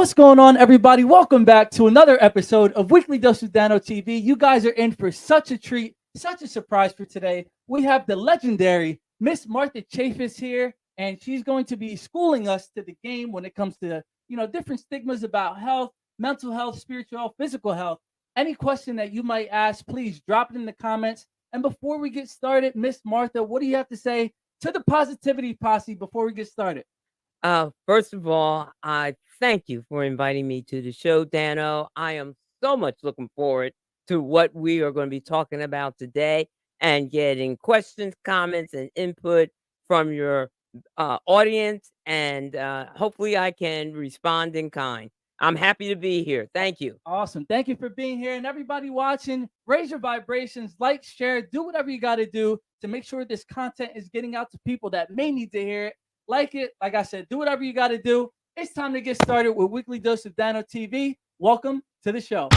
What's going on, everybody? Welcome back to another episode of Weekly Dose of Dano TV. You guys are in for such a treat, such a surprise for today. We have the legendary Miss Martha Chavis here, and she's going to be schooling us to the game when it comes to, different stigmas about health, mental health, spiritual health, physical health. Any question that you might ask, please drop it in the comments. And before we get started, Miss Martha, what do you have to say to the positivity posse before we get started? First of all, I thank you for inviting me to the show, Dano. I am so much looking forward to what we are going to be talking about today and getting questions, comments, and input from your audience. And hopefully, I can respond in kind. I'm happy to be here. Thank you. Awesome. Thank you for being here. And everybody watching, raise your vibrations, like, share, do whatever you got to do to make sure this content is getting out to people that may need to hear it. Like it, like I said, do whatever you got to do. It's time to get started with Weekly Dose of Dano TV. Welcome to the show.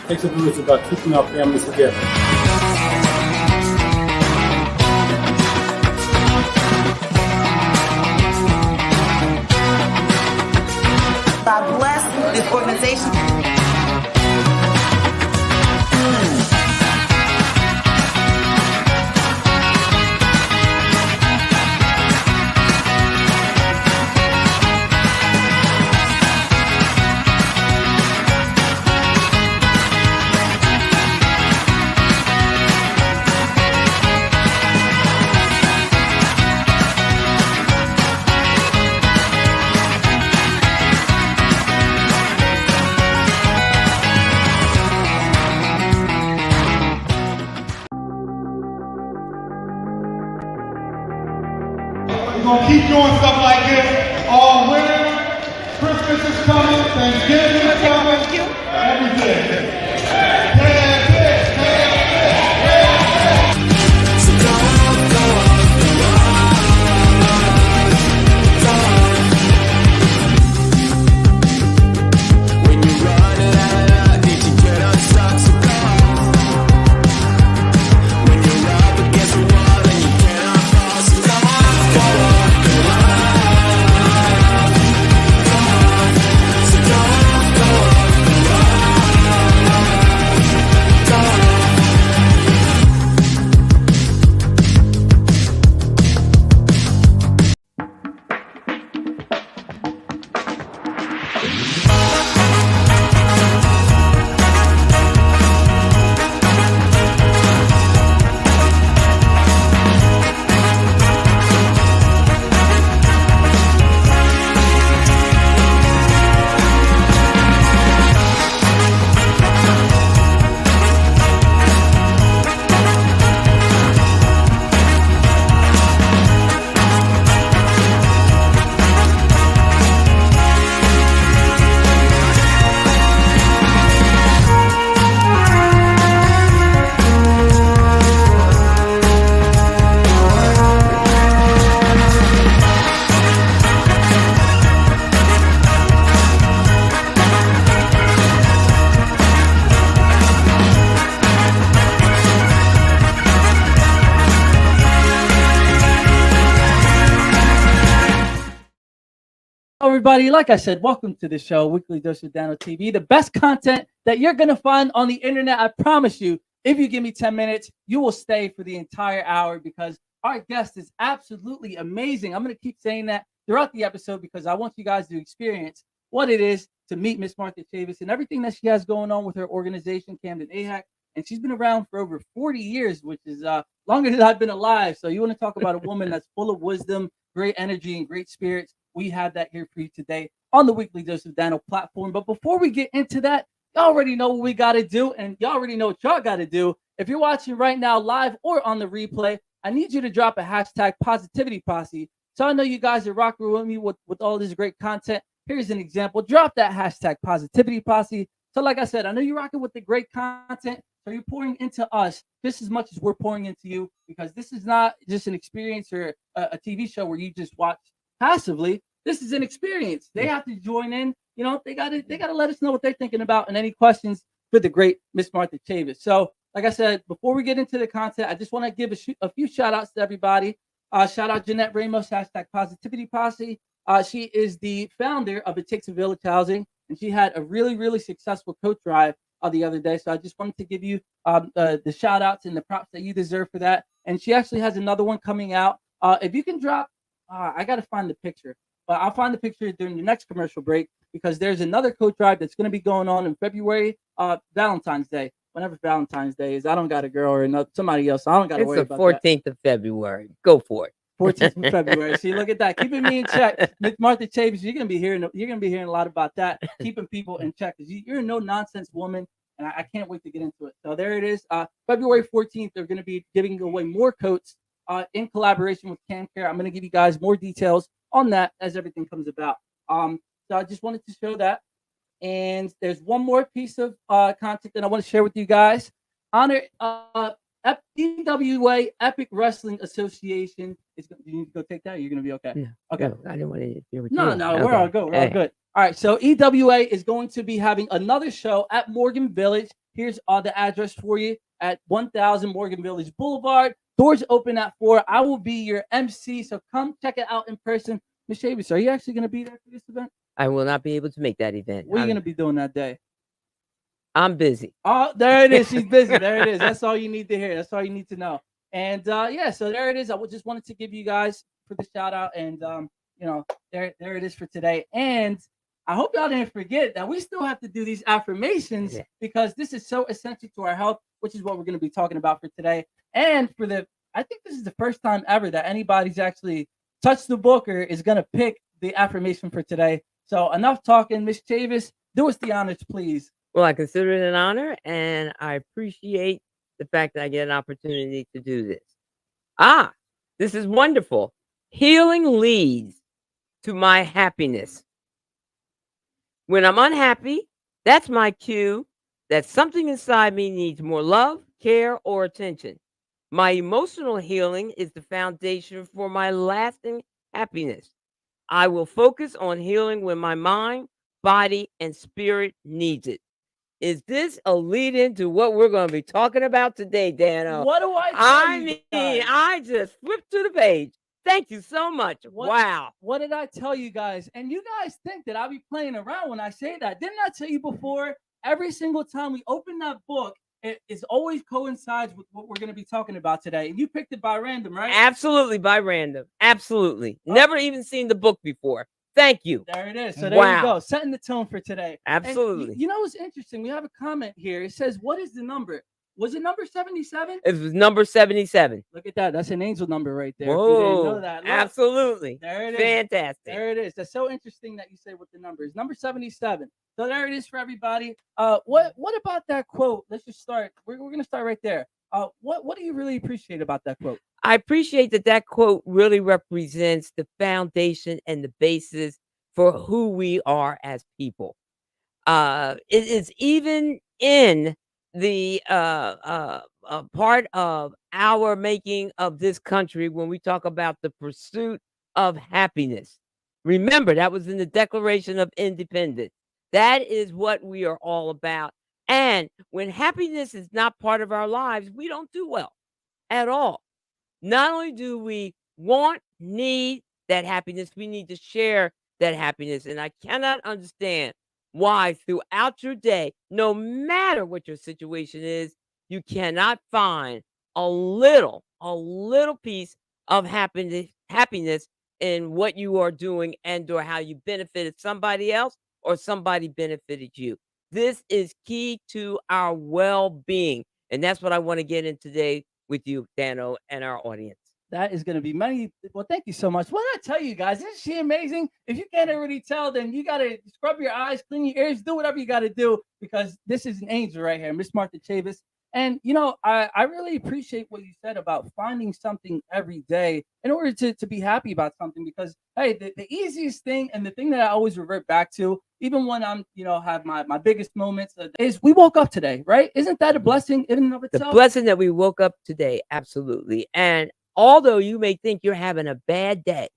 Takes a village about keeping our families together. God bless this organization. We're going to keep doing stuff like this all winter. Christmas is coming, Thanksgiving is coming, everything. Everybody, like I said, welcome to the show, Weekly Dose of Dano TV, the best content that you're going to find on the internet. I promise you, if you give me 10 minutes, you will stay for the entire hour because our guest is absolutely amazing. I'm going to keep saying that throughout the episode because I want you guys to experience what it is to meet Miss Martha Chavis and everything that she has going on with her organization, Camden AHEC. And she's been around for over 40 years, which is longer than I've been alive. So you want to talk about a woman that's full of wisdom, great energy, and great spirits. We have that here for you today on the Weekly Dose of Dano platform. But before we get into that, y'all already know what we got to do, and y'all already know what y'all got to do. If you're watching right now live or on the replay, I need you to drop a hashtag positivity posse. So I know you guys are rocking with me with all this great content. Here's an example. Drop that hashtag positivity posse. So like I said, I know you're rocking with the great content. So you're pouring into us just as much as we're pouring into you, because this is not just an experience or a TV show where you just watch passively. this is an experience. They have to join in. You know, they gotta let us know what they're thinking about and any questions for the great Miss Martha Chavis. So, like I said, before we get into the content, I just want to give a few shout outs to everybody. Shout out Jeanette Ramos, #Positivity Posse. She is the founder of It Takes a Village Housing, and she had a really, really successful coat drive the other day. So I just wanted to give you the shout outs and the props that you deserve for that. And she actually has another one coming out. If you can drop, I got to find the picture, but I'll find the picture during the next commercial break, because there's another coat drive that's going to be going on in February, Valentine's Day. Whenever Valentine's Day is, I don't got a girl or somebody else. So I don't got to worry about that. It's the 14th of February. Go for it. 14th of February. See, look at that. Keeping me in check. Miss Martha Chavis, you're gonna be hearing a lot about that. Keeping people in check, because you're a no nonsense woman, and I can't wait to get into it. So there it is. February 14th, they're gonna be giving away more coats in collaboration with CamCare. I'm gonna give you guys more details on that as everything comes about. So I just wanted to show that. And there's one more piece of content that I want to share with you guys. EWA Epic Wrestling Association is. You need to go take that. You're gonna be okay. Yeah. Okay. No, I didn't want to interfere with No, you. no, Okay. we're all good. We're all good. All right. So EWA is going to be having another show at Morgan Village. Here's the address for you at 1000 Morgan Village Boulevard. Doors open at 4. I will be your MC, so come check it out in person. Ms. Chavis, are you actually going to be there for this event? I will not be able to make that event. What are you going to be doing that day? I'm busy. Oh, there it is. She's busy. There it is. That's all you need to hear. That's all you need to know. And yeah, so there it is. I just wanted to give you guys for the shout out, and you know, there it is for today. And I hope y'all didn't forget that we still have to do these affirmations, because this is so essential to our health, which is what we're going to be talking about for today. And I think this is the first time ever that anybody's actually touched the book or is going to pick the affirmation for today. So enough talking. Miss Chavis, do us the honors, please. Well, I consider it an honor, and I appreciate the fact that I get an opportunity to do this. This is wonderful. Healing leads to my happiness. When I'm unhappy, that's my cue that something inside me needs more love, care, or attention. My emotional healing is the foundation for my lasting happiness. I will focus on healing when my mind, body, and spirit needs it. Is this a lead into what we're going to be talking about today, Dano? What do I mean, I just flipped to the page. Thank you so much. Wow. What did I tell you guys? And you guys think that I'll be playing around when I say that. Didn't I tell you before? Every single time we open that book, it always coincides with what we're going to be talking about today. And you picked it by random, right? Absolutely by random. Absolutely. Never even seen the book before. Thank you. There it is. So there you go. Setting the tone for today. Absolutely. And you know what's interesting? We have a comment here. It says, what is the number? Was it number 77? It was number 77. Look at that. That's an angel number right there. Whoa. If you didn't know that. Look. Absolutely. There it is. Fantastic. There it is. That's so interesting that you say what the number is. Number 77. So there it is for everybody. What about that quote? Let's just start. We're going to start right there. What do you really appreciate about that quote? I appreciate that quote really represents the foundation and the basis for who we are as people. It is even in the part of our making of this country when we talk about the pursuit of happiness. Remember, that was in the Declaration of Independence. That is what we are all about. And when happiness is not part of our lives, we don't do well at all. Not only do we need that happiness, we need to share that happiness. And I cannot understand why throughout your day, no matter what your situation is, you cannot find a little piece of happiness in what you are doing and or how you benefited somebody else or somebody benefited you. This is key to our well-being. And that's what I want to get in today with you, Dano, and our audience. That is going to be many. Well, thank you so much. What did I tell you guys? Isn't she amazing? If you can't already tell, then you got to scrub your eyes, clean your ears, do whatever you got to do, because this is an angel right here, Miss Martha Chavis. And, you know, I really appreciate what you said about finding something every day in order to be happy about something, because, hey, the easiest thing and the thing that I always revert back to, even when I'm, you know, have my biggest moments, is we woke up today, right? Isn't that a blessing in and of itself? The blessing that we woke up today, absolutely. And although you may think you're having a bad day,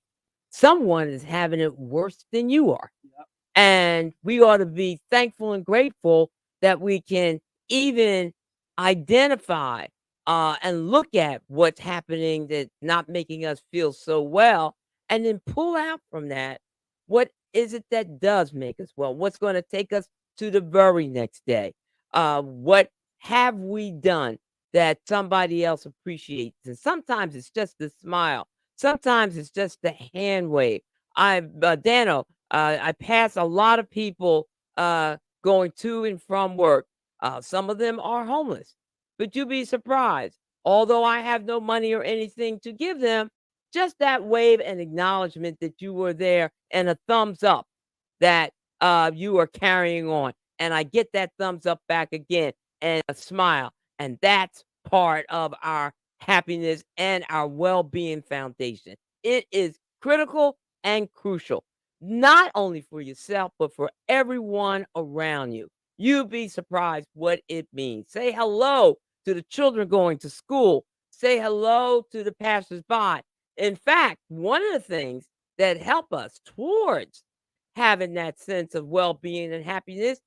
someone is having it worse than you are. Yep. And we ought to be thankful and grateful that we can even identify and look at what's happening that's not making us feel so well, and then pull out from that what is it that does make us well? What's going to take us to the very next day? What have we done that somebody else appreciates? And sometimes it's just the smile. Sometimes it's just the hand wave. Dano, I pass a lot of people going to and from work. Some of them are homeless, but you'd be surprised. Although I have no money or anything to give them, just that wave and acknowledgement that you were there and a thumbs up that you are carrying on. And I get that thumbs up back again and a smile. And that's part of our happiness and our well being foundation. It is critical and crucial, not only for yourself, but for everyone around you. You'd be surprised what it means. Say hello to the children going to school. Say hello to the passersby. In fact, one of the things that help us towards having that sense of well-being and happiness,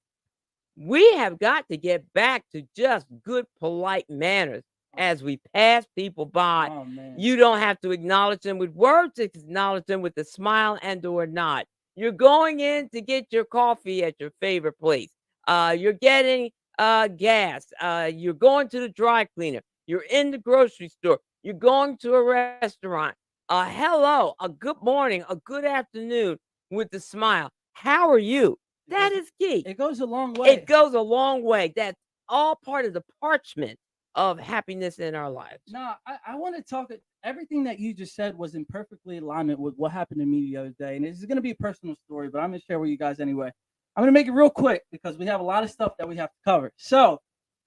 we have got to get back to just good, polite manners as we pass people by. Oh, man. You don't have to acknowledge them with words, acknowledge them with a smile and or nod. You're going in to get your coffee at your favorite place. You're getting gas. You're going to the dry cleaner. You're in the grocery store. You're going to a restaurant. Hello, a good morning, a good afternoon with a smile. How are you? That is key. It goes a long way. It goes a long way. That's all part of the parchment of happiness in our lives. No, I want to talk. Everything that you just said was in perfectly alignment with what happened to me the other day. And this is going to be a personal story, but I'm going to share with you guys anyway. I'm going to make it real quick because we have a lot of stuff that we have to cover. So,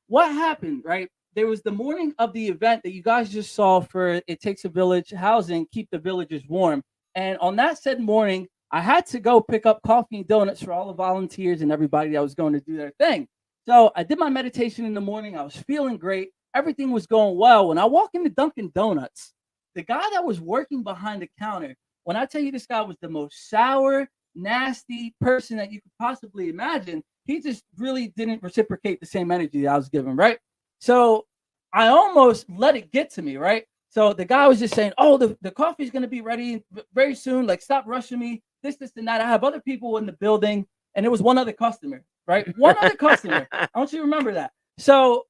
what happened, right? There was the morning of the event that you guys just saw for It Takes a Village Housing, Keep the Villagers Warm. And on that said morning, I had to go pick up coffee and donuts for all the volunteers and everybody that was going to do their thing. So I did my meditation in the morning. I was feeling great. Everything was going well. When I walk into Dunkin' Donuts, the guy that was working behind the counter, when I tell you this guy was the most sour, nasty person that you could possibly imagine, he just really didn't reciprocate the same energy that I was giving, right? So I almost let it get to me, right? So the guy was just saying, oh, the coffee's going to be ready very soon. Like, stop rushing me. This, and that. I have other people in the building. And it was one other customer, right? One other customer. I want you to remember that. So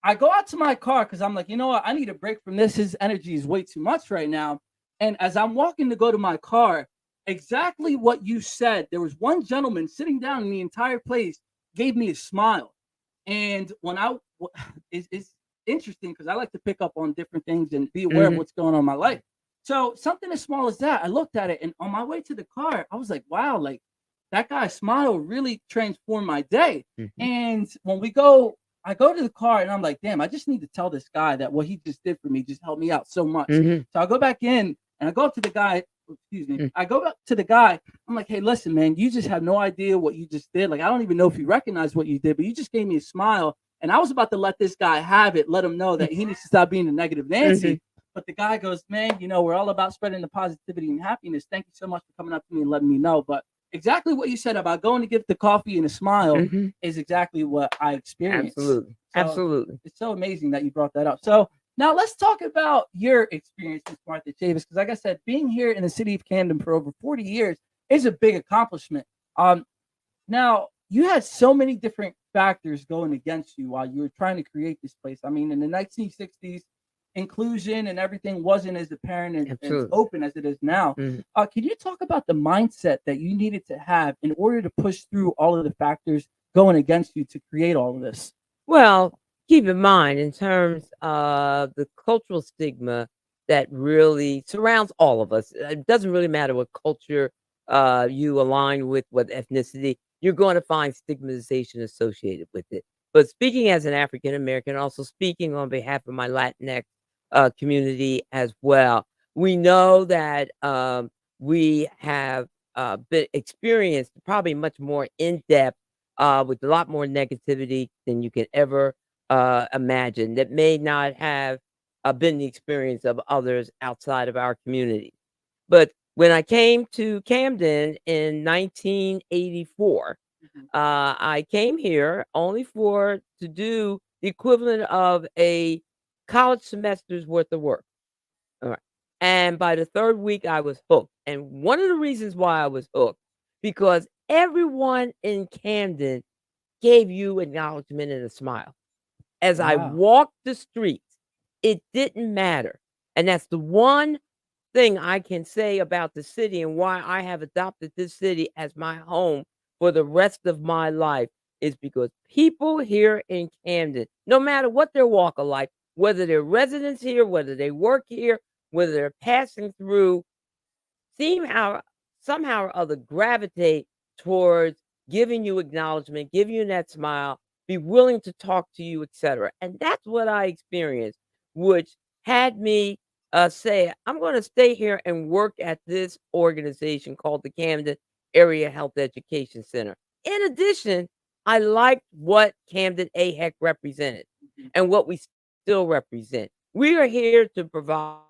I go out to my car because I'm like, you know what? I need a break from this. His energy is way too much right now. And as I'm walking to go to my car, exactly what you said, there was one gentleman sitting down in the entire place, gave me a smile. And when it's interesting because I like to pick up on different things and be aware of what's going on in my life. So something as small as that, I looked at it, and on my way to the car, I was like, wow, like that guy's smile really transformed my day. And when I go to the car and I'm like, damn, I just need to tell this guy that what he just did for me just helped me out so much. So I go back in and I go up to the guy, I go up to the guy. I'm like, hey, listen, man, you just have no idea what you just did. Like, I don't even know if you recognize what you did, but you just gave me a smile. And I was about to let this guy have it, let him know that he needs to stop being a negative Nancy. But the guy goes, man, you know, we're all about spreading the positivity and happiness. Thank you so much for coming up to me and letting me know. But exactly what you said about going to give the coffee and a smile is exactly what I experienced. Absolutely. So Absolutely. It's so amazing that you brought that up. So now let's talk about your experience with Martha Chavis, because like I said, being here in the city of Camden for over 40 years is a big accomplishment. Now, you had so many different factors going against you while you were trying to create this place. I mean, in the 1960s, inclusion and everything wasn't as apparent and as open as it is now. Can you talk about the mindset that you needed to have in order to push through all of the factors going against you to create all of this? Well, keep in mind, in terms of the cultural stigma that really surrounds all of us, it doesn't really matter what culture you align with, what ethnicity, you're going to find stigmatization associated with it. But speaking as an African American, also speaking on behalf of my Latinx community as well, we know that we have been experienced probably much more in depth with a lot more negativity than you can ever imagine. That may not have been the experience of others outside of our community. But When I came to Camden in 1984, Mhm. I came here only to do the equivalent of a college semester's worth of work. All right. And by the third week, I was hooked. And one of the reasons why I was hooked, because everyone in Camden gave you acknowledgement and a smile. As I Wow. walked the streets, it didn't matter. And that's the one thing I can say about the city and why I have adopted this city as my home for the rest of my life is because people here in Camden, no matter what their walk of life, whether they're residents here, whether they work here, whether they're passing through, seem how somehow or other gravitate towards giving you acknowledgement, giving you that smile, be willing to talk to you, etc. And that's what I experienced, which had me say, I'm going to stay here and work at this organization called the Camden Area Health Education Center. In addition, I liked what Camden AHEC represented Mhm. and what we still represent. We are here to provide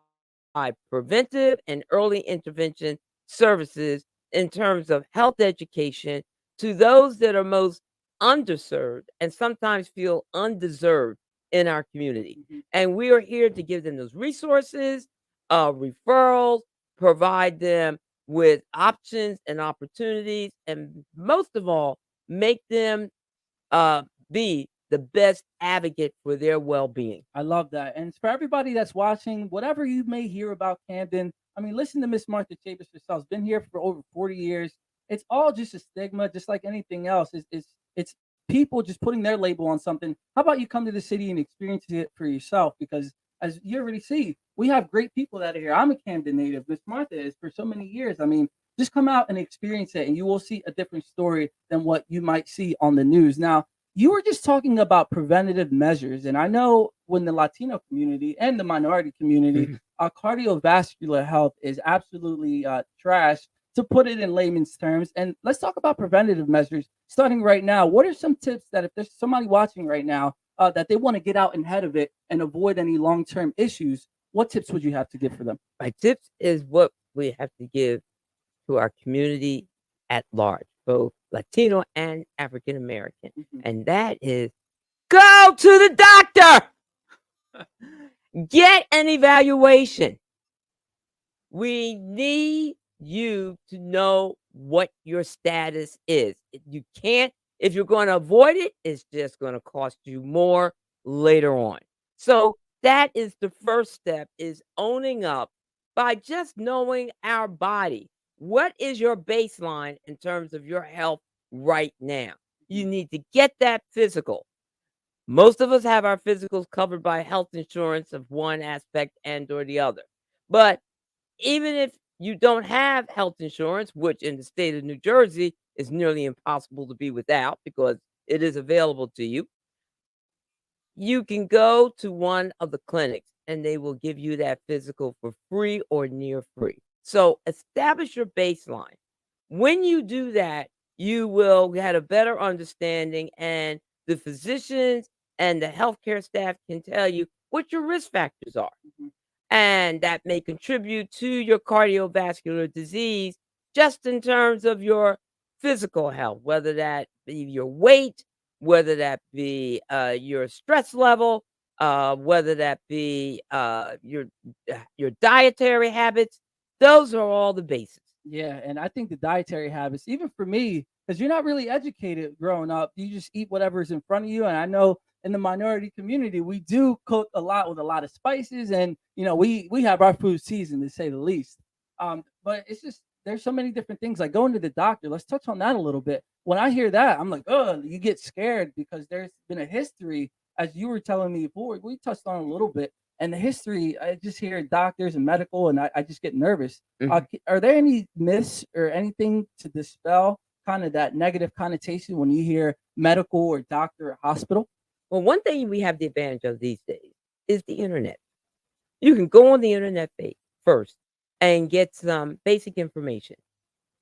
preventive and early intervention services in terms of health education to those that are most underserved and sometimes feel undeserved in our community. Mhm. And we are here to give them those resources, referrals, provide them with options and opportunities, and most of all, make them uh, be the best advocate for their well being. I love that. And for everybody that's watching, whatever you may hear about Camden, I mean, listen to Miss Martha Chavis herself. Been here for over 40 years. It's all just a stigma, just like anything else. It's people just putting their label on something. How about you come to the city and experience it for yourself? Because as you already see, we have great people that are here. I'm a Camden native. Miss Martha is for so many years. I mean, just come out and experience it, and you will see a different story than what you might see on the news. Now, you were just talking about preventative measures, and I know when the Latino community and the minority community, Mhm. cardiovascular health is absolutely trash, to put it in layman's terms. And let's talk about preventative measures starting right now. What are some tips that if there's somebody watching right now that they want to get out ahead of it and avoid any long-term issues? What tips would you have to give for them? My tips is what we have to give to our community at large, both Latino and African American. Mhm. And that is go to the doctor, get an evaluation. We need you to know what your status is. You can't, if you're going to avoid it, it's just going to cost you more later on. So that is the first step is owning up by just knowing our body. What is your baseline in terms of your health right now? You need to get that physical. Most of us have our physicals covered by health insurance of one aspect and or the other. But even if you don't have health insurance, which in the state of New Jersey is nearly impossible to be without because it is available to you, you can go to one of the clinics and they will give you that physical for free or near free. So establish your baseline. When you do that, you will get a better understanding, and the physicians and the healthcare staff can tell you what your risk factors are, Mhm. and that may contribute to your cardiovascular disease just in terms of your physical health, whether that be your weight, whether that be your stress level, whether that be your dietary habits. Those are all the basics. Yeah, and I think the dietary habits, even for me, because you're not really educated growing up, you just eat whatever is in front of you. And I know in the minority community, we do cook a lot with a lot of spices, and we have our food seasoned to say the least. But it's just there's so many different things like going to the doctor. Let's touch on that a little bit. When I hear that, I'm like, oh, you get scared because there's been a history, as you were telling me before. We touched on a little bit, and the history. I just hear doctors and medical, and I just get nervous. Are there any myths or anything to dispel kind of that negative connotation when you hear medical or doctor or hospital? Well, one thing we have the advantage of these days is the internet. You can go on the internet first and get some basic information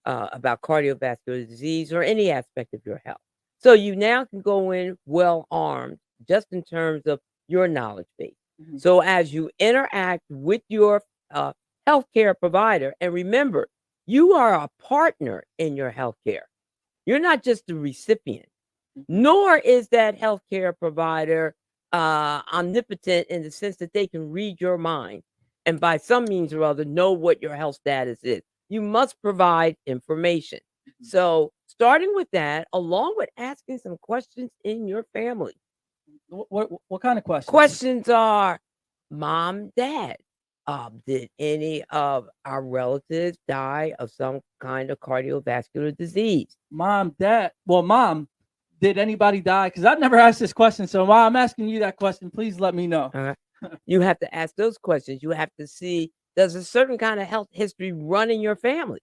about cardiovascular disease or any aspect of your health. So you now can go in well armed just in terms of your knowledge base. Mhm. So as you interact with your healthcare provider, and remember, You are a partner in your healthcare. You're not just the recipient, nor is that healthcare provider omnipotent in the sense that they can read your mind and by some means or other know what your health status is. You must provide information. So, starting with that, along with asking some questions in your family. What kind of questions? Questions are, Mom, Dad, did any of our relatives die of some kind of cardiovascular disease? Mom, Dad. Well, Mom, did anybody die? Because I've never asked this question. So, Mom, I'm asking you that question. Please let me know. You have to ask those questions. You have to see, does a certain kind of health history run in your family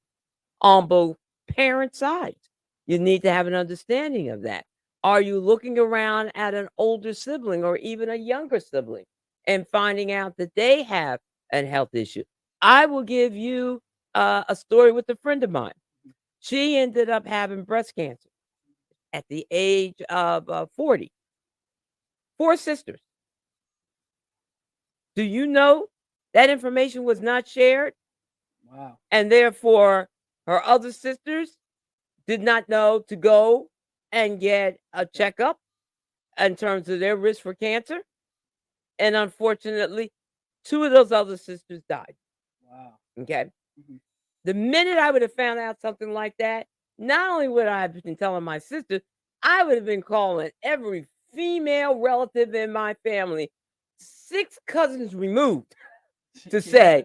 on both parent sides? You need to have an understanding of that. Are you looking around at an older sibling or even a younger sibling and finding out that they have a health issue? I will give you a story with a friend of mine. She ended up having breast cancer at the age of 40. 4 sisters. Do you know that information was not shared? Wow. And therefore, her other sisters did not know to go and get a checkup in terms of their risk for cancer. And unfortunately, 2 of those other sisters died. Wow. Okay. Mm-hmm. The minute I would have found out something like that, not only would I have been telling my sister, I would have been calling every female relative in my family, 6 cousins removed, to say,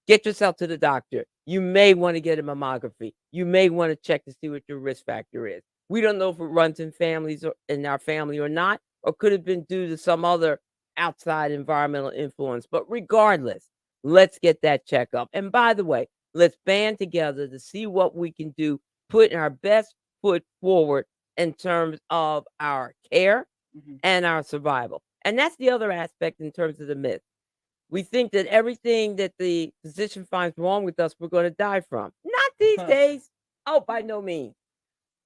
get yourself to the doctor. You may want to get a mammography. You may want to check to see what your risk factor is. We don't know if it runs in families or in our family or not, or could have been due to some other outside environmental influence. But regardless, let's get that checkup. And by the way, let's band together to see what we can do, putting our best foot forward in terms of our care and our survival. And that's the other aspect in terms of the myth. We think that everything that the physician finds wrong with us, we're going to die from. Not these days. Oh, by no means.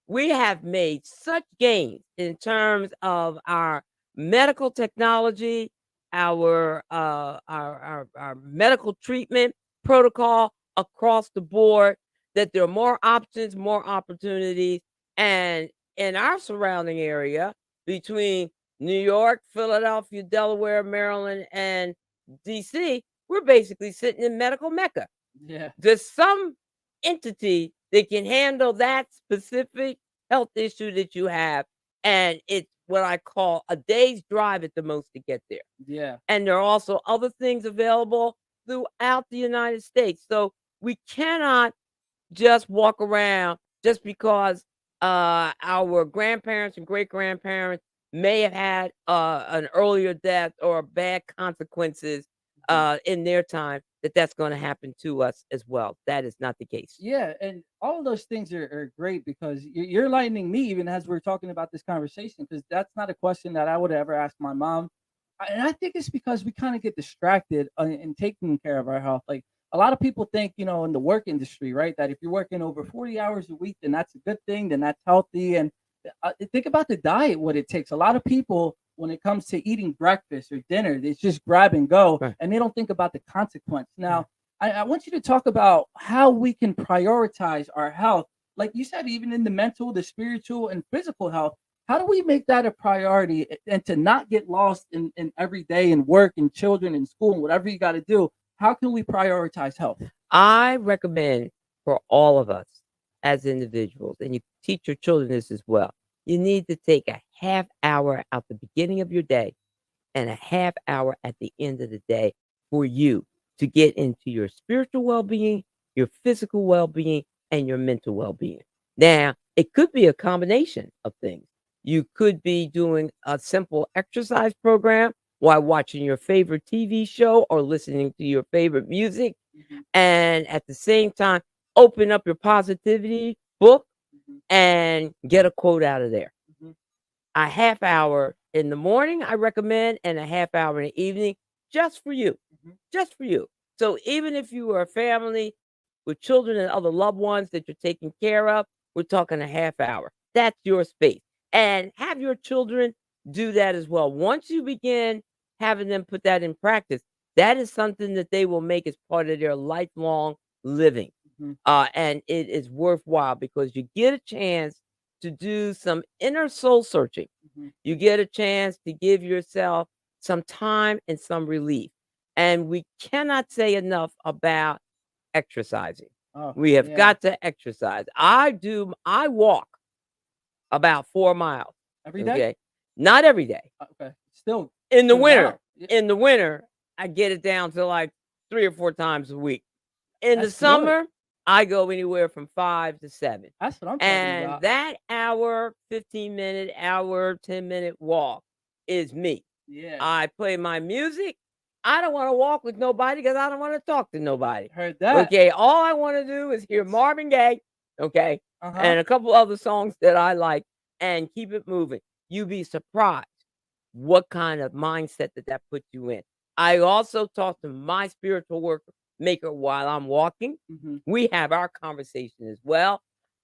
We have made such gains in terms of our medical technology, our medical treatment protocol across the board, that there are more options, more opportunities. And in our surrounding area, between New York, Philadelphia, Delaware, Maryland, and DC, we're basically sitting in medical Mecca. Yeah. There's some entity that can handle that specific health issue that you have, and it's what I call a day's drive at the most to get there. Yeah. And there are also other things available throughout the United States. So we cannot just walk around just because our grandparents and great grandparents may have had an earlier death or bad consequences in their time, that's going to happen to us as well. That is not the case. Yeah, and all of those things are great because you're enlightening me even as we're talking about this conversation, because that's not a question that I would ever ask my mom. And I think it's because we kind of get distracted in taking care of our health. Like a lot of people think, in the work industry, right, that if you're working over 40 hours a week, then that's a good thing, then that's healthy. And think about the diet, what it takes. A lot of people, when it comes to eating breakfast or dinner, it's just grab and go, Right. and they don't think about the consequence. Now, I want you to talk about how we can prioritize our health. Like you said, even in the mental, the spiritual, and physical health, how do we make that a priority and to not get lost in every day and work and children and school and whatever you got to do? How can we prioritize health? I recommend for all of us as individuals, and you teach your children this as well, you need to take a half hour at the beginning of your day and a half hour at the end of the day for you to get into your spiritual well-being, your physical well-being, and your mental well-being. Now, it could be a combination of things. You could be doing a simple exercise program while watching your favorite TV show or listening to your favorite music. And at the same time, open up your positivity book and get a quote out of there. A half hour in the morning, I recommend, and a half hour in the evening, just for you. Just for you. So even if you are a family with children and other loved ones that you're taking care of, we're talking a half hour. That's your space. And have your children do that as well. Once you begin having them put that in practice, that is something that they will make as part of their lifelong living. Mhm. And it is worthwhile because you get a chance to do some inner soul searching. Mhm. You get a chance to give yourself some time and some relief. And we cannot say enough about exercising. Oh, We have yeah. got to exercise. I walk about 4 miles. Every day? Okay. Not every day. Okay. Still In the good winter, amount. Yeah, in the winter, I get it down to like 3 or 4 times a week. In the that's good. summer, I go anywhere from 5 to 7. That's what I'm talking And about. that hour, 15-minute, hour, 10-minute walk is me. Yeah. I play my music. I don't want to walk with nobody because I don't want to talk to nobody. Heard that. Okay. All I want to do is hear Marvin Gaye, okay, Uh-huh. and a couple other songs that I like and keep it moving. You'd be surprised what kind of mindset that puts you in. I also talk to my spiritual worker maker while I'm walking. Mhm. We have our conversation as well.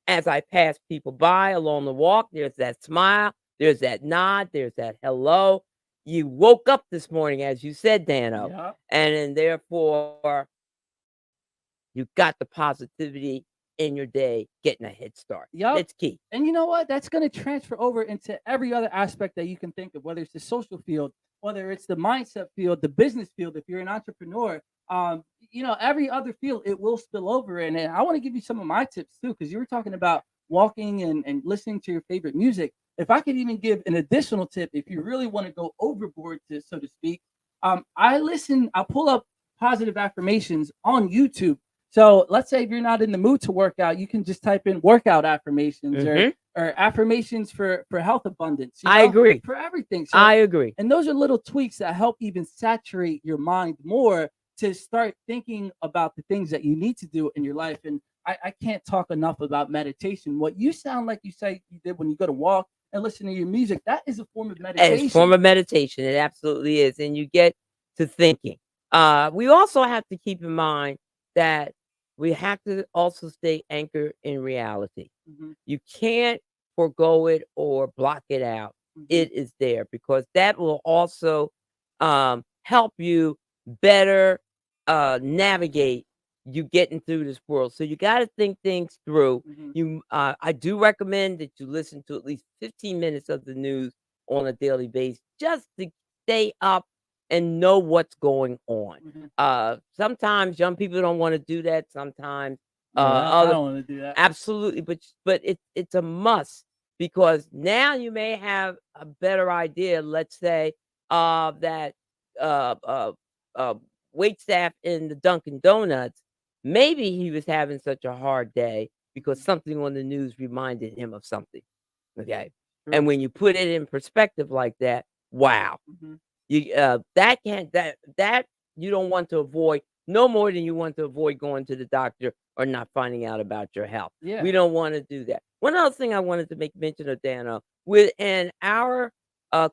As I pass people by along the walk, there's that smile, there's that nod, there's that hello. You woke up this morning, as you said, Dano, Yeah. and therefore you got the positivity in your day, getting a head start. Yup. That's key. And you know what? That's going to transfer over into every other aspect that you can think of, whether it's the social field, whether it's the mindset field, the business field, if you're an entrepreneur, every other field, it will spill over in. And I want to give you some of my tips too, because you were talking about walking and listening to your favorite music. If I could even give an additional tip, if you really want to go overboard, so to speak, I pull up positive affirmations on YouTube. So let's say if you're not in the mood to work out, you can just type in workout affirmations Mhm. or affirmations for health abundance. I agree. For everything. So, I agree. and those are little tweaks that help even saturate your mind more to start thinking about the things that you need to do in your life. And I can't talk enough about meditation. What you sound like you say you did when you go to walk and listen to your music, that is a form of meditation. It's a form of meditation. It absolutely is. And you get to thinking. We also have to keep in mind that we have to also stay anchored in reality. Mhm, You can't forego it or block it out. mhm. It is there because that will also help you better navigate you getting through this world. So you got to think things through. Mhm. I do recommend that you listen to at least 15 minutes of the news on a daily basis just to stay up and know what's going on. Mhm. Sometimes young people don't want to do that. Sometimes Yeah, I other don't want to do that. absolutely, but it's a must because now you may have a better idea. Let's say that uh, uh, uh, wait staff in the Dunkin' Donuts. Maybe he was having such a hard day because something on the news reminded him of something. Okay, and True. when you put it in perspective like that, wow. Mhm. You that can't that you don't want to avoid no more than you want to avoid going to the doctor or not finding out about your health. Yeah. We don't want to do that. One other thing I wanted to make mention of, Dano, within our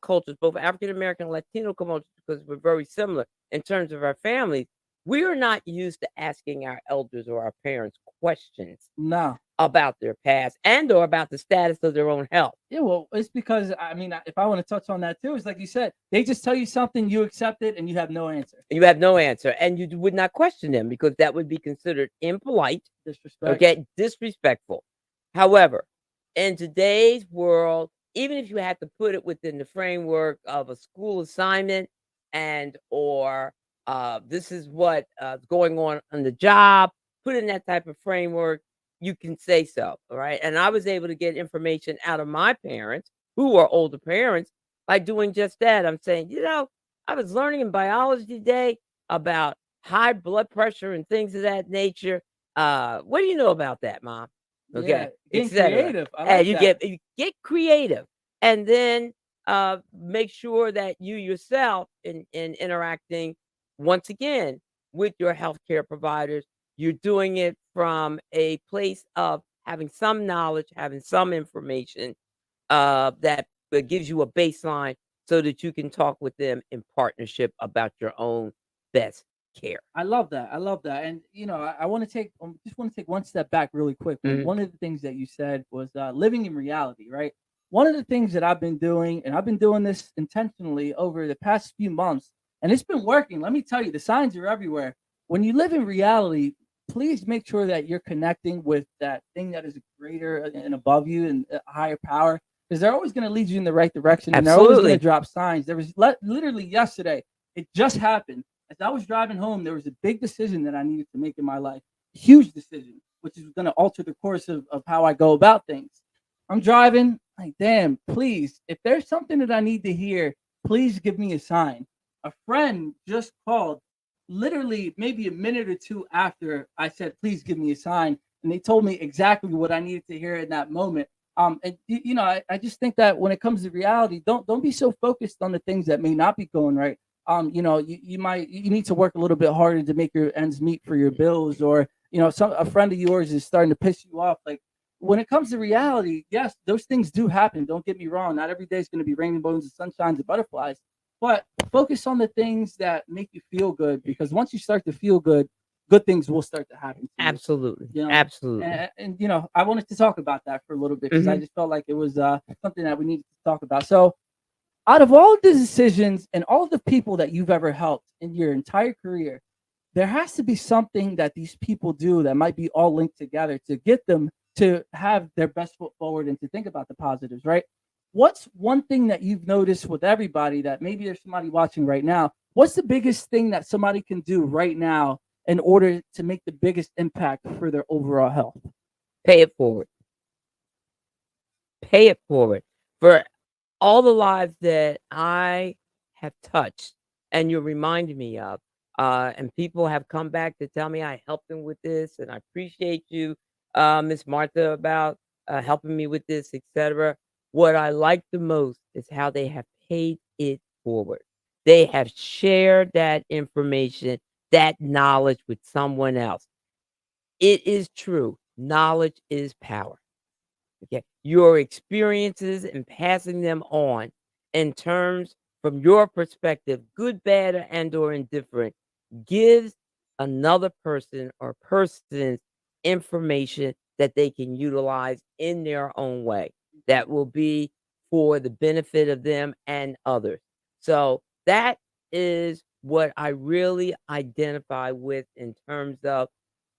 cultures, both African American and Latino cultures, because we're very similar in terms of our families, we are not used to asking our elders or our parents questions No. about their past and or about the status of their own health. Yeah, well, it's because if I want to touch on that too, it's like you said, they just tell you something, you accept it, and you have no answer. You have no answer, and you would not question them because that would be considered impolite, Disrespect. okay, disrespectful. However, in today's world, even if you had to put it within the framework of a school assignment and or this is what is going on the job, put in that type of framework, you can say so, all right? And I was able to get information out of my parents, who are older parents, by doing just that. I'm saying, I was learning in biology today about high blood pressure and things of that nature. What do you know about that, Mom? Yeah, Okay, getting etc. creative. I And like you that. get creative, and then make sure that you yourself in interacting once again with your healthcare providers, you're doing it from a place of having some knowledge, having some information that gives you a baseline so that you can talk with them in partnership about your own best care. I love that. I love that. And I want to take just want to take one step back really quick. Mhm. One of the things that you said was living in reality, right? One of the things that I've been doing, and I've been doing this intentionally over the past few months, and it's been working. Let me tell you, the signs are everywhere. When you live in reality, please make sure that you're connecting with that thing that is greater and above you and a higher power, because they're always going to lead you in the right direction, and they're always going Absolutely. to drop signs. There was literally yesterday, it just happened. As I was driving home, there was a big decision that I needed to make in my life, huge decision, which is going to alter the course of how I go about things. I'm driving, like, damn, please, if there's something that I need to hear, please give me a sign. A friend just called literally maybe a minute or two after I said, please give me a sign. And they told me exactly what I needed to hear in that moment. And you know, I just think that when it comes to reality, don't be so focused on the things that may not be going right. You know, you need to work a little bit harder to make your ends meet for your bills, or you know, a friend of yours is starting to piss you off. Like, when it comes to reality, yes, those things do happen. Don't get me wrong. Not every day is going to be rainbows and sunshines and butterflies, but focus on the things that make you feel good, because once you start to feel good, good things will start to happen to you. Absolutely. You know, Absolutely. and you know, I wanted to talk about that for a little bit because I Mhm. just felt like it was something that we needed to talk about. So, out of all the decisions and all the people that you've ever helped in your entire career, there has to be something that these people do that might be all linked together to get them to have their best foot forward and to think about the positives, right? What's one thing that you've noticed with everybody that maybe there's somebody watching right now? What's the biggest thing that somebody can do right now in order to make the biggest impact for their overall health? Pay it forward. Pay it forward. For all the lives that I have touched and you're reminding me of, and people have come back to tell me I helped them with this, and I appreciate you, Miss Martha, about helping me with this, etc. What I like the most is how they have paid it forward. They have shared that information, that knowledge with someone else. It is true. Knowledge is power. Okay. Your experiences and passing them on in terms from your perspective, good, bad, and or indifferent, gives another person or persons information that they can utilize in their own way that will be for the benefit of them and others. So that is what I really identify with in terms of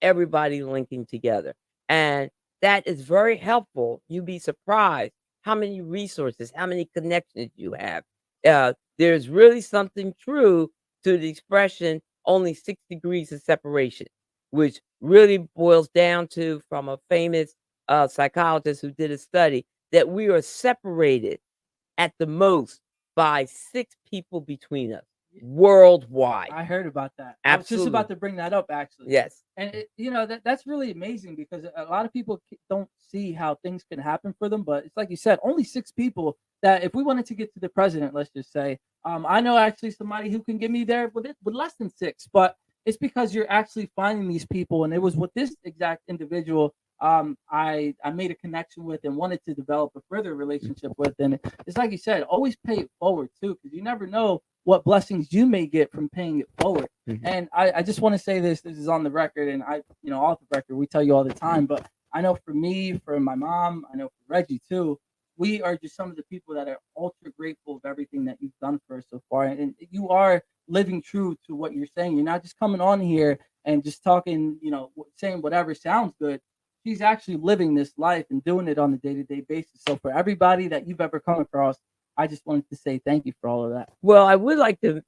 everybody linking together. And that is very helpful. You'd be surprised how many resources, how many connections you have. There's really something true to the expression only 6 degrees of separation, which really boils down to from a famous psychologist who did a study that we are separated at the most by 6 people between us worldwide. I heard about that. I was just Absolutely. about to bring that up, actually. Yes. And you know, that's really amazing because a lot of people don't see how things can happen for them. But it's like you said, only 6 people. That if we wanted to get to the president, let's just say, I know actually somebody who can get me there with less than 6. But it's because you're actually finding these people, and it was with this exact individual. I made a connection with and wanted to develop a further relationship with. And it's like you said, always pay it forward too, because you never know what blessings you may get from paying it forward. Mhm. And I just want to say this is on the record, and you know, off the record, we tell you all the time, but I know for me, for my mom, I know for Reggie too, we are just some of the people that are ultra grateful of everything that you've done for us so far. And you are living true to what you're saying. You're not just coming on here and just talking, you know, saying whatever sounds good. She's actually living this life and doing it on a day-to-day basis. So for everybody that you've ever come across, I just wanted to say thank you for all of that. Well, I would like to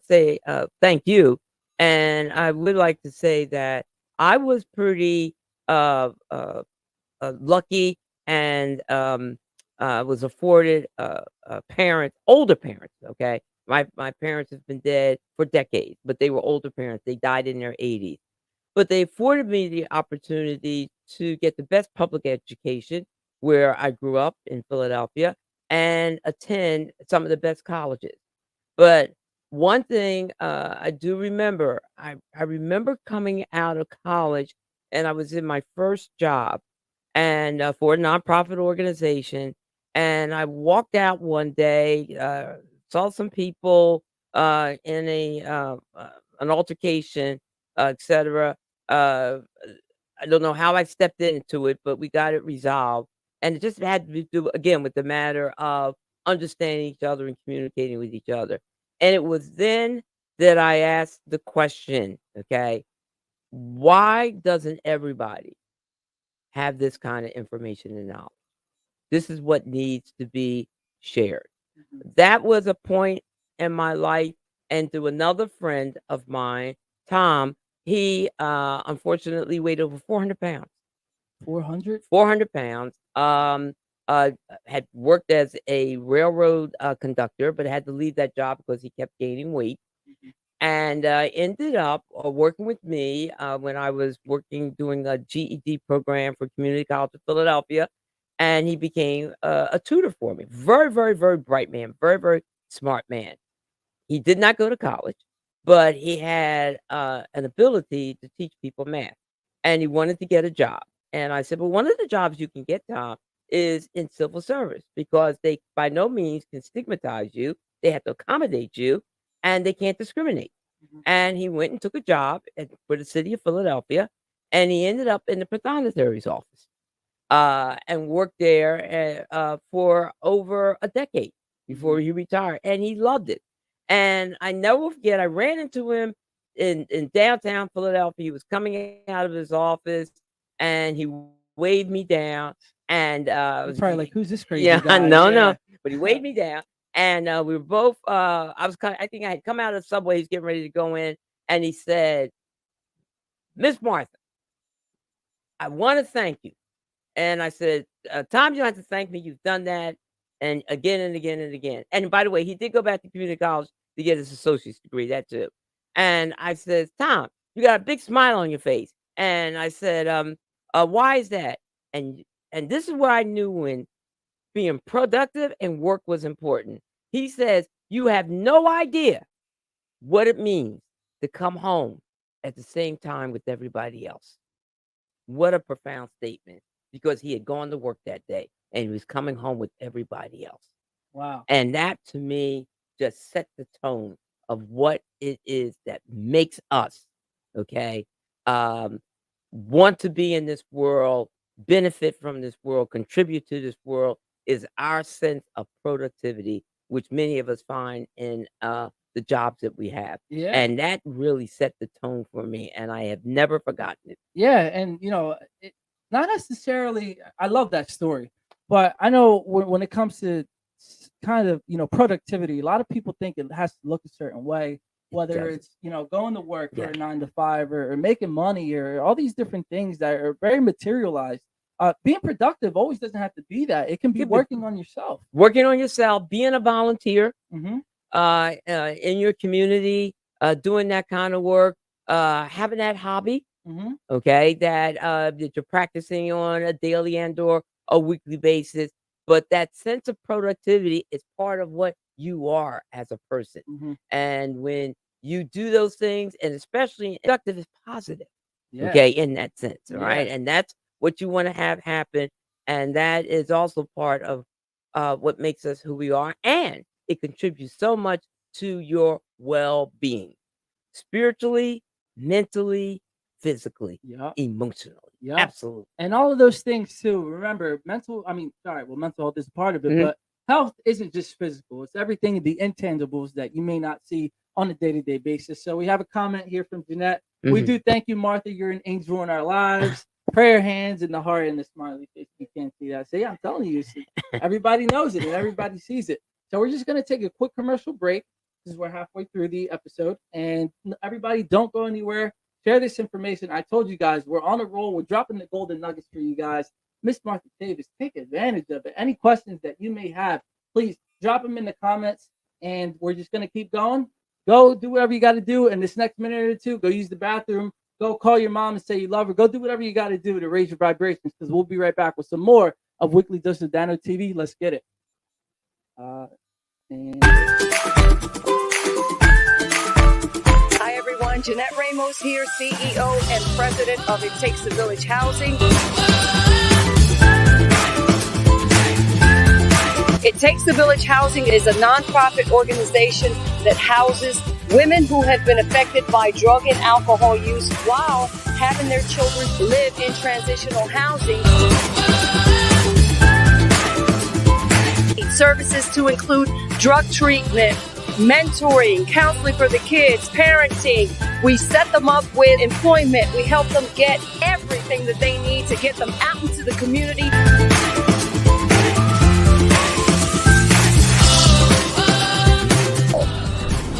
say thank you, and I would like to say that I was pretty lucky and was afforded parents, older parents. Okay, my parents have been dead for decades, but they were older parents. They died in their 80s, but they afforded me the opportunity to get the best public education where I grew up in Philadelphia and attend some of the best colleges. But one thing I do remember, I remember coming out of college and I was in my first job and for a nonprofit organization. And I walked out one day, saw some people in an altercation, etc. Uh, I don't know how I stepped into it, but we got it resolved. And it just had to do again with the matter of understanding each other and communicating with each other. And it was then that I asked the question, okay, why doesn't everybody have this kind of information and knowledge? This is what needs to be shared. That was a point in my life, and through another friend of mine, Tom, he unfortunately weighed over 400 pounds. 400? 400 pounds. Had worked as a railroad conductor, but had to leave that job because he kept gaining weight. And ended up working with me when I was doing a GED program for Community College of Philadelphia. And he became a tutor for me. Very, very, very bright man. Very, very smart man. He did not go to college, but he had an ability to teach people math. And he wanted to get a job. And I said, well, one of the jobs you can get, Tom, is in civil service, because they by no means can stigmatize you. They have to accommodate you, and they can't discriminate. And he went and took a job for the city of Philadelphia, and he ended up in the pathonetary's office and worked there for over a decade before he retired, and he loved it. And I never forget, I ran into him in downtown Philadelphia. He was coming out of his office, and he waved me down. And It's probably like, who's this crazy yeah, guy? no, but he waved me down. And we were both, I think I had come out of the subway, he's getting ready to go in, and he said, Miss Martha, I want to thank you. And I said, Tom, you don't have to thank me. You've done that. And again and again and again. And by the way, he did go back to community college to get his associate's degree, that too. And I said, Tom, you got a big smile on your face. And I said, why is that? And this is where I knew when being productive and work was important. He says, you have no idea what it means to come home at the same time with everybody else. What a profound statement, because he had gone to work that day and he was coming home with everybody else. Wow. And that, to me, just set the tone of what it is that makes us, okay, want to be in this world, benefit from this world, contribute to this world, is our sense of productivity, which many of us find in the jobs that we have. Yeah. And that really set the tone for me, and I have never forgotten it. Yeah, and not necessarily. I love that story, but I know when it comes to kind of productivity, a lot of people think it has to look a certain way, whether it's going to work for a 9 to 5 or making money or all these different things that are very materialized. Being productive always doesn't have to be that. It can be working on yourself. Working on yourself, being a volunteer Mm-hmm. in your community, doing that kind of work, having that hobby, Mm-hmm. okay, that you're practicing on a daily and or a weekly basis. But that sense of productivity is part of what you are as a person. Mm-hmm. And when you do those things, and especially productive is positive, Yeah. okay, in that sense, all Yeah. right? And that's what you want to have happen. And that is also part of what makes us who we are. And it contributes so much to your well-being, spiritually, mentally, physically, Yeah. emotionally. Yeah. Absolutely. And all of those things too. Remember, mental health is part of it, Mhm. but health isn't just physical. It's everything, the intangibles that you may not see on a day-to-day basis. So we have a comment here from Jeanette. We Mhm. do thank you, Martha. You're an angel in our lives. Prayer hands and the heart and the smiley face. You can't see that. So yeah, I'm telling you, everybody knows it and everybody sees it. So we're just gonna take a quick commercial break because we're halfway through the episode. And everybody, don't go anywhere. Share this information. I told you guys, we're on a roll. We're dropping the golden nuggets for you guys. Miss Martha Chavis, take advantage of it. Any questions that you may have, please drop them in the comments. And we're just gonna keep going. Go do whatever you got to do in this next minute or two. Go use the bathroom. Go call your mom and say you love her. Go do whatever you got to do to raise your vibrations, because we'll be right back with some more of Weekly Dose of Dano TV. Let's get it. Hi, everyone. Jeanette Ramos here, CEO and President of It Takes a Village Housing. It Takes a Village Housing is a nonprofit organization that houses women who have been affected by drug and alcohol use while having their children live in transitional housing. Services to include drug treatment, mentoring, counseling for the kids, parenting. We set them up with employment. We help them get everything that they need to get them out into the community.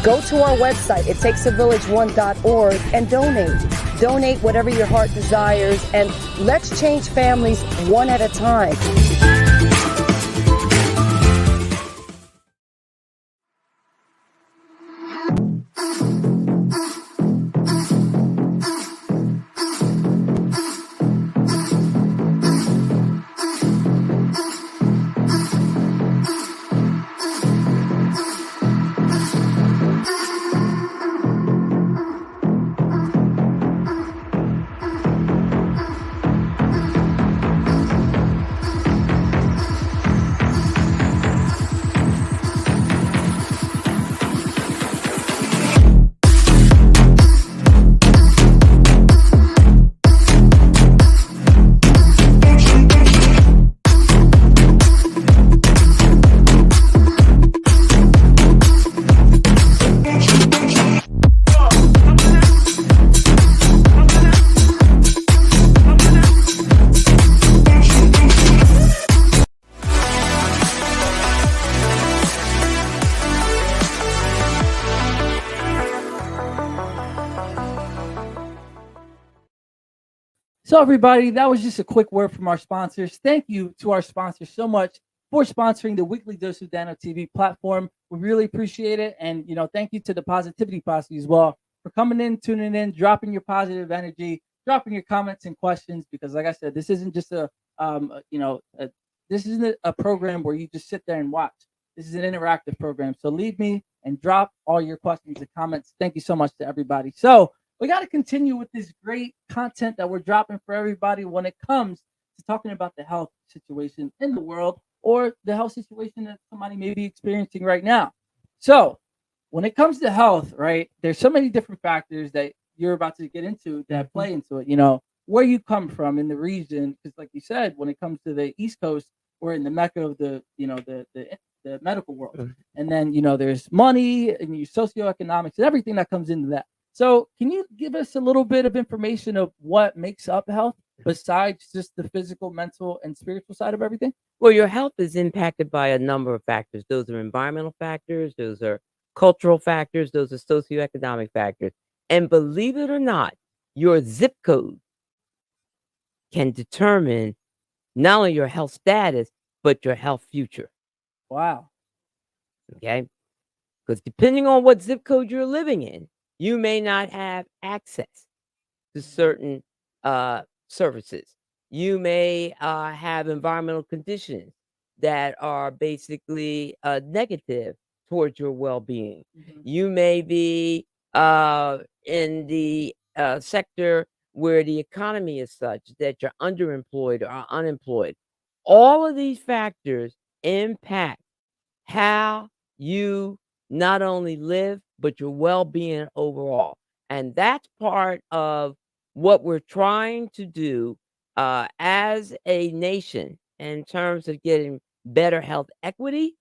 Go to our website, ittakesavillage1.org, and donate. Donate whatever your heart desires, and let's change families one at a time. So everybody, that was just a quick word from our sponsors. Thank you to our sponsors so much for sponsoring the Weekly Dose of Dano TV platform. We really appreciate it. And, thank you to the Positivity Posse as well for coming in, tuning in, dropping your positive energy, dropping your comments and questions, because like I said, this isn't just this isn't a program where you just sit there and watch. This is an interactive program. So leave me and drop all your questions and comments. Thank you so much to everybody. So we got to continue with this great content that we're dropping for everybody when it comes to talking about the health situation in the world or the health situation that somebody may be experiencing right now. So when it comes to health, right, there's so many different factors that you're about to get into that play into it. Where you come from in the region, because like you said, when it comes to the East Coast, we're in the mecca of the medical world. And then, there's money and your socioeconomics and everything that comes into that. So can you give us a little bit of information of what makes up health besides just the physical, mental, and spiritual side of everything? Well, your health is impacted by a number of factors. Those are environmental factors, those are cultural factors, those are socioeconomic factors. And believe it or not, your zip code can determine not only your health status, but your health future. Wow. Okay? Because depending on what zip code you're living in, you may not have access to certain services. You may have environmental conditions that are basically negative towards your well-being. You may be in the sector where the economy is such that you're underemployed or unemployed. All of these factors impact how you not only live, but your well-being overall. And that's part of what we're trying to do as a nation in terms of getting better health equity,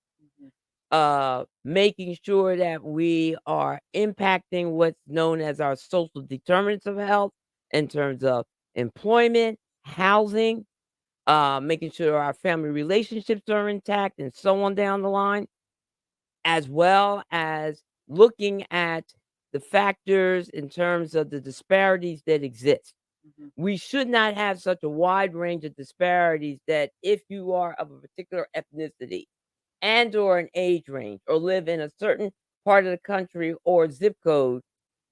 making sure that we are impacting what's known as our social determinants of health in terms of employment, housing, making sure our family relationships are intact, and so on down the line, as well as looking at the factors in terms of the disparities that exist. We should not have such a wide range of disparities that if you are of a particular ethnicity and or an age range or live in a certain part of the country or zip code,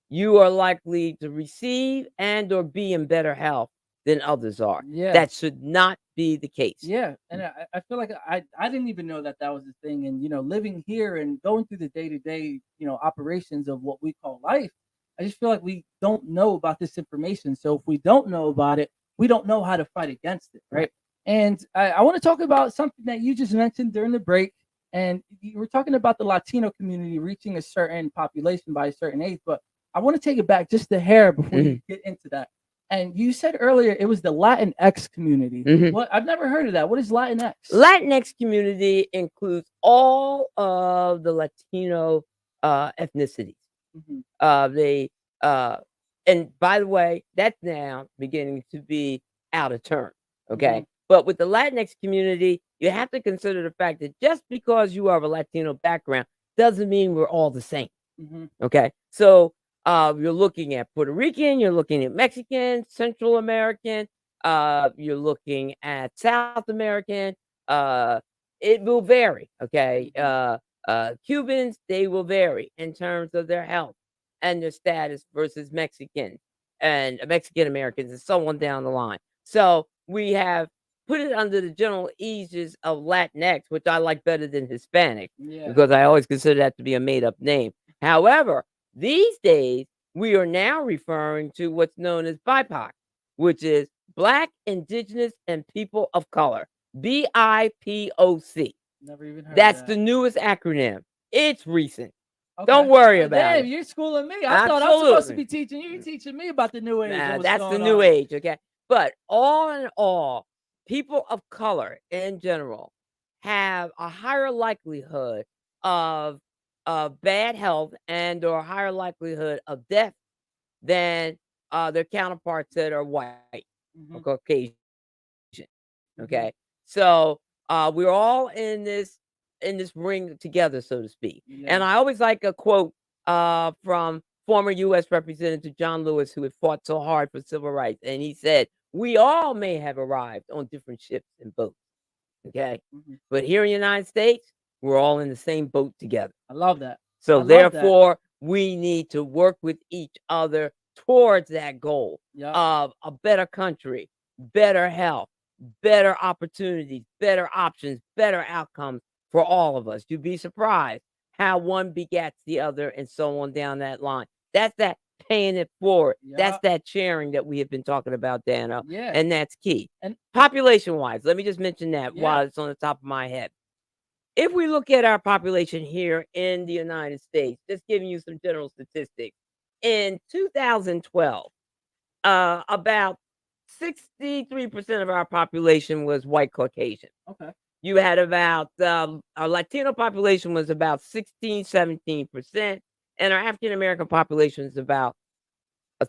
you are likely to receive and or be in better health than others are. Yeah. That should not be the case. Yeah. And I feel like I didn't even know that was the thing. And, living here and going through the day-to-day, operations of what we call life, I just feel like we don't know about this information. So if we don't know about it, we don't know how to fight against it. Right. And I want to talk about something that you just mentioned during the break. And you were talking about the Latino community reaching a certain population by a certain age. But I want to take it back just a hair before we get into that. And you said earlier it was the Latinx community. What? I've never heard of that. What is Latinx? Latinx community includes all of the Latino ethnicities. Mhm. And by the way, that's now beginning to be out of turn. Okay. Mhm. But with the Latinx community, you have to consider the fact that just because you are of a Latino background doesn't mean we're all the same. Mhm. Okay. So you're looking at Puerto Rican, you're looking at Mexican, Central American, you're looking at South American. It will vary. Okay. Cubans, they will vary in terms of their health and their status versus Mexican and Mexican Americans and so on down the line. So we have put it under the general aegis of Latinx, which I like better than Hispanic Yeah. because I always consider that to be a made up name. However, these days we are now referring to what's known as BIPOC, which is Black, Indigenous, and People of Color. BIPOC. Never even heard That's of the that. newest acronym. It's recent. Okay. Don't worry about Damn, it. you're schooling me. I thought I'm supposed to Absolutely. be teaching you. You're teaching me about the new age. and Nah, what's that's the going new on. age, okay? But all in all, people of color in general have a higher likelihood of bad health and or higher likelihood of death than their counterparts that are white or Mhm. Caucasian. Mhm. Okay, so we're all in this ring together, so to speak. And Yeah. I always like a quote from former U.S. Representative John Lewis, who had fought so hard for civil rights, and he said, "We all may have arrived on different ships and boats, okay, Mhm. but here in the United States, we're all in the same boat together. I love that. So I love that. therefore, we need to work with each other towards that goal Yeah. of a better country, better health, better opportunities, better options, better outcomes for all of us. You'd be surprised how one begets the other and so on down that line. That's that paying it forward. That's Yeah. that sharing that we have been talking about, Dano. Yeah. And that's key. And Population wise, let me just mention that yeah. while it's on the top of my head. If we look at our population here in the United States, just giving you some general statistics, in 2012, about 63% of our population was white Caucasian. Okay. You had about our Latino population was about 16, 17%, and our African American population is about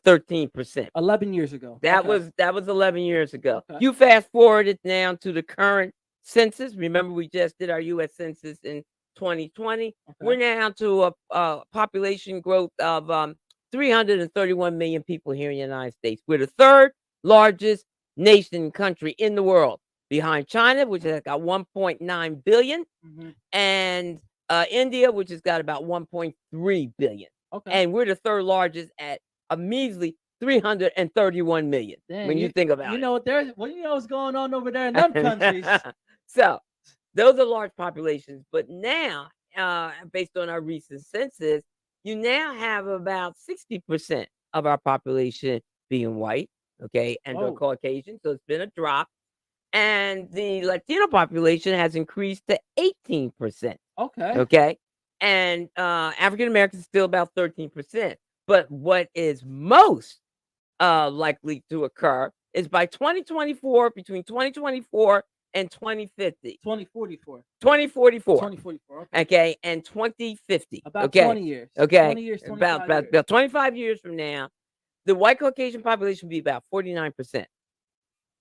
13%. 11 years ago. That Okay. was 11 years ago. Okay. You fast forward it now to the current census. Remember, we just did our U.S. Census in 2020. We're Okay. now to a population growth of 331 million people here in the United States. We're the third largest nation country in the world, behind China, which has got 1.9 billion, Mhm. and India, which has got about 1.3 billion. Okay. And we're the third largest at a measly 331 million Damn, when you think about you it. know what you know what's going on over there in them countries. So those are large populations. But now, based on our recent census, you now have about 60% of our population being white, okay, and or Whoa. Caucasian. So it's been a drop. And the Latino population has increased to 18%. Okay. Okay. And African Americans is still about 13%. But what is most likely to occur is by 2024, between 2024 and 2050, 2044. 2044, 2044. Okay. okay, and 2050, About okay, 20 years. okay, 20 years, 25 about, years. about 25 years from now, the white Caucasian population will be about 49%.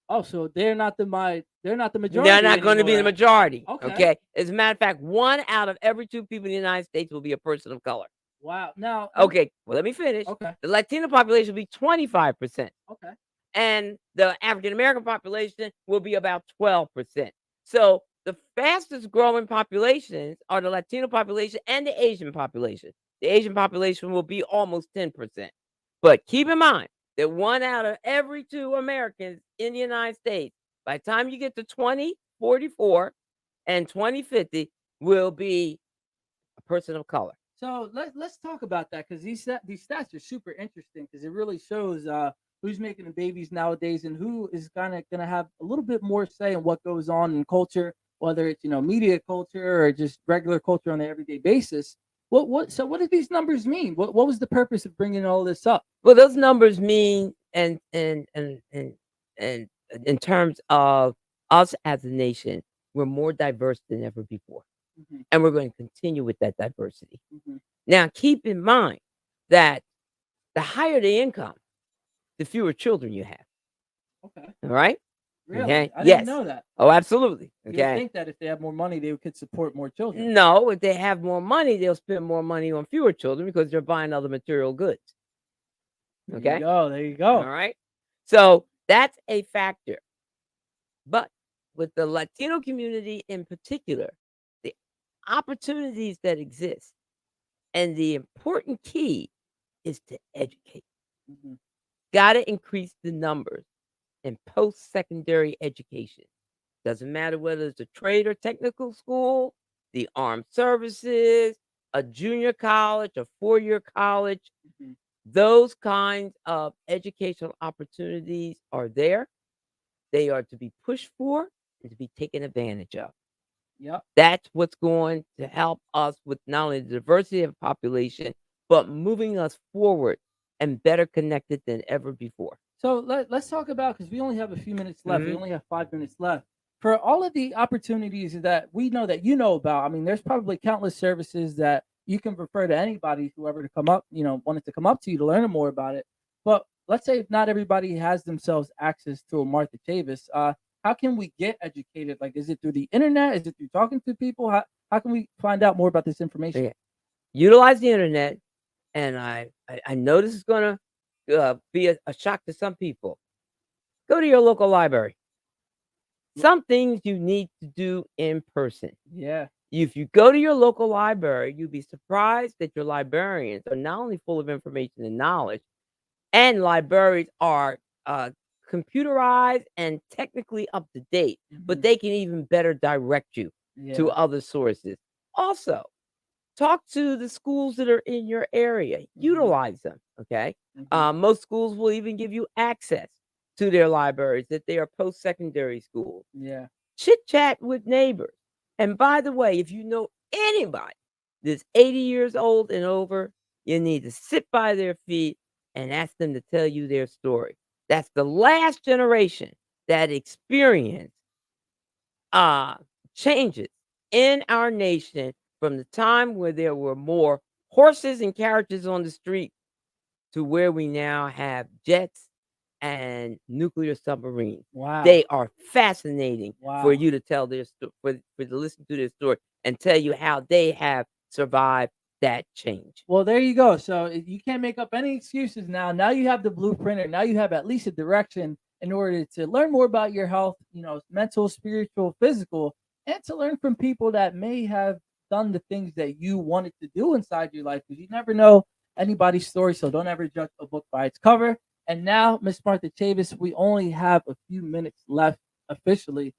Oh, so they're not the majority. They're not going to be the anymore. majority, Okay. okay? As a matter of fact, 1 out of every 2 people in the United States will be a person of color. Wow. Now. Okay, well, let me finish. Okay. The Latino population will be 25%. Okay. And the African American population will be about 12%. So the fastest growing populations are the Latino population and the Asian population. The Asian population will be almost 10%. But keep in mind that 1 out of every 2 Americans in the United States, by the time you get to 2044 and 2050, will be a person of color. So let's talk about that because these stats are super interesting because it really shows who's making the babies nowadays and who is gonna have a little bit more say in what goes on in culture, whether it's media culture or just regular culture on an everyday basis. So what do these numbers mean? What was the purpose of bringing all this up? Well, those numbers mean, and in terms of us as a nation, we're more diverse than ever before, Mhm. and we're going to continue with that diversity. Mhm. Now, keep in mind that the higher the income, the fewer children you have. Okay. All right? Really? Okay. I didn't Yes. know that. Oh, absolutely. You would Okay. think that if they have more money, they could support more children. No, if they have more money, they'll spend more money on fewer children because they're buying other material goods. There Okay. you go. There you All go. right. So that's a factor. But with the Latino community in particular, the opportunities that exist and the important key is to educate. Mhm. Got to increase the numbers in post-secondary education. Doesn't matter whether it's a trade or technical school, the armed services, a junior college, a four-year college. Mhm. Those kinds of educational opportunities are there. They are to be pushed for and to be taken advantage of. Yep. That's what's going to help us with not only the diversity of population, but moving us forward and better connected than ever before. So let's talk about, because we only have a few minutes left. We Mhm. only have 5 minutes left. For all of the opportunities that we know that you know about, I mean, there's probably countless services that you can refer to anybody, whoever to come up, wanted to come up to you to learn more about it. But let's say if not everybody has themselves access to a Martha Chavis, how can we get educated? Like, is it through the internet? Is it through talking to people? How can we find out more about this information? Yeah. Utilize the internet, and I know this is going to be a shock to some people. Go to your local library. Some things you need to do in person. Yeah. If you go to your local library, you'd be surprised that your librarians are not only full of information and knowledge, and libraries are computerized and technically up to date, but Mhm. they can even better direct you to Yeah. other sources. Also, talk to the schools that are in your area. Mhm. Utilize them. Okay. Mhm. Most schools will even give you access to their libraries if they are post-secondary schools. Yeah. Chit chat with neighbors. And by the way, if you know anybody that's 80 years old and over, you need to sit by their feet and ask them to tell you their story. That's the last generation that experienced changes in our nation from the time where there were more horses and carriages on the street to where we now have jets and nuclear submarines. Wow. They are fascinating for Wow. you to tell their story, for to listen to their story and tell you how they have survived that change. Well, there you go. So you can't make up any excuses now. Now you have the blueprint, or now you have at least a direction in order to learn more about your health, mental, spiritual, physical, and to learn from people that may have done the things that you wanted to do inside your life, because you never know anybody's story. So don't ever judge a book by its cover. And now, Miss Martha Chavis, we only have a few minutes left officially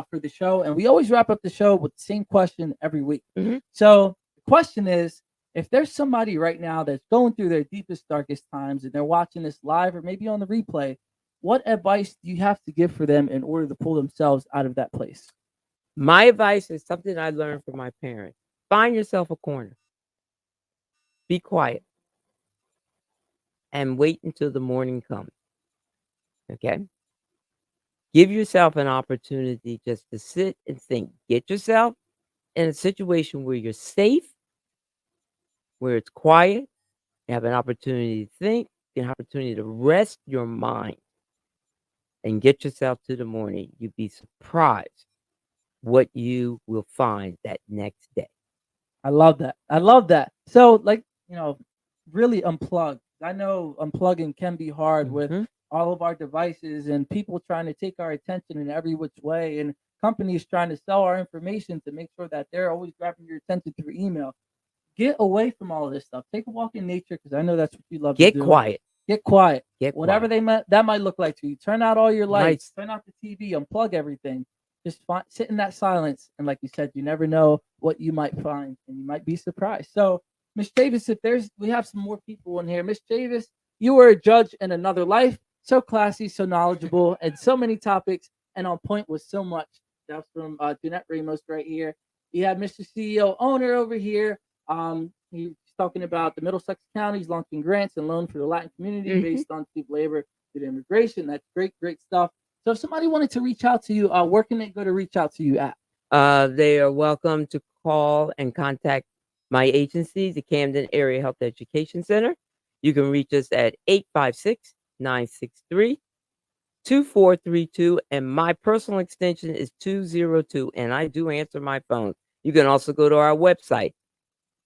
for the show. And we always wrap up the show with the same question every week. Mhm. So the question is, if there's somebody right now that's going through their deepest, darkest times and they're watching this live or maybe on the replay, what advice do you have to give for them in order to pull themselves out of that place? My advice is something I learned from my parents. Find yourself a corner. Be quiet and wait until the morning comes. Okay? Give yourself an opportunity just to sit and think. Get yourself in a situation where you're safe, where it's quiet. You have an opportunity to think, an opportunity to rest your mind, and get yourself to the morning. You'd be surprised what you will find that next day. I love that. I love that. So, really unplug. I know unplugging can be hard with Mhm. all of our devices and people trying to take our attention in every which way, and companies trying to sell our information to make sure that they're always grabbing your attention through email. Get away from all of this stuff. Take a walk in nature, because I know that's what you love to Get do. quiet. Get quiet. Get Whatever quiet. that might look like to you. Turn out all your lights. Nice. Turn out the TV. Unplug everything. Just sit in that silence. And like you said, you never know what you might find, and you might be surprised. So, Miss Chavis, we have some more people in here. Miss Chavis, you were a judge in another life. So classy, so knowledgeable, and so many topics, and on point with so much. That's from Jeanette Ramos right here. You have Mr. CEO owner over here. He's talking about the Middlesex counties launching grants and loans for the Latin community Mhm. based on cheap labor due to immigration. That's great, great stuff. So if somebody wanted to reach out to you, where can they go to reach out to you at? They are welcome to call and contact My agency, the Camden Area Health Education Center. You can reach us at 856-963-2432, and my personal extension is 202, and I do answer my phone. You can also go to our website,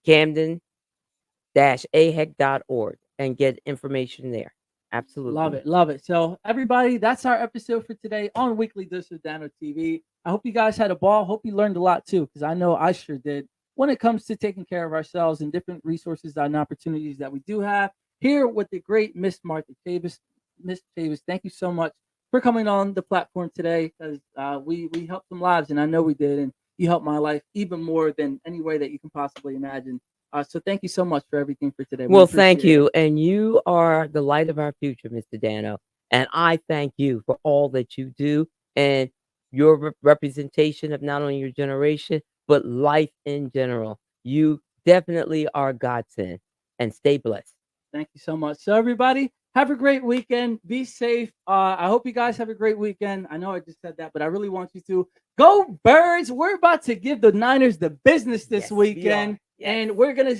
camden-ahec.org, and get information there. Absolutely. Love it. Love it. So everybody, that's our episode for today on Weekly Dose of Dano TV. I hope you guys had a ball. Hope you learned a lot too, because I know I sure did when it comes to taking care of ourselves and different resources and opportunities that we do have here with the great Miss Martha Chavis. Miss Chavis, thank you so much for coming on the platform today, because we helped some lives, and I know we did, and you helped my life even more than any way that you can possibly imagine. So thank you so much for everything for today. Well, thank you. And you are the light of our future, Mr. Dano. And I thank you for all that you do and your representation of not only your generation, but life in general. You definitely are godsend, and stay blessed. Thank you so much. So everybody, have a great weekend. Be safe. I hope you guys have a great weekend. I know I just said that, but I really want you to go Birds. We're about to give the Niners the business this weekend. Yes. And we're gonna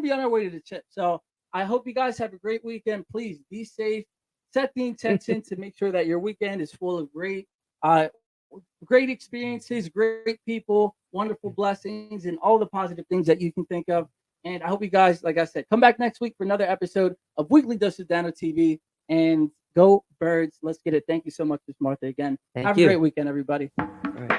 be on our way to the chip. So I hope you guys have a great weekend. Please be safe. Set the intention to make sure that your weekend is full of great experiences, great people, wonderful blessings, and all the positive things that you can think of. And I hope you guys, like I said, come back next week for another episode of Weekly Dose of Dano TV. And go Birds. Let's get it. Thank you so much, Ms. Martha, again. Have a great weekend, everybody. All right.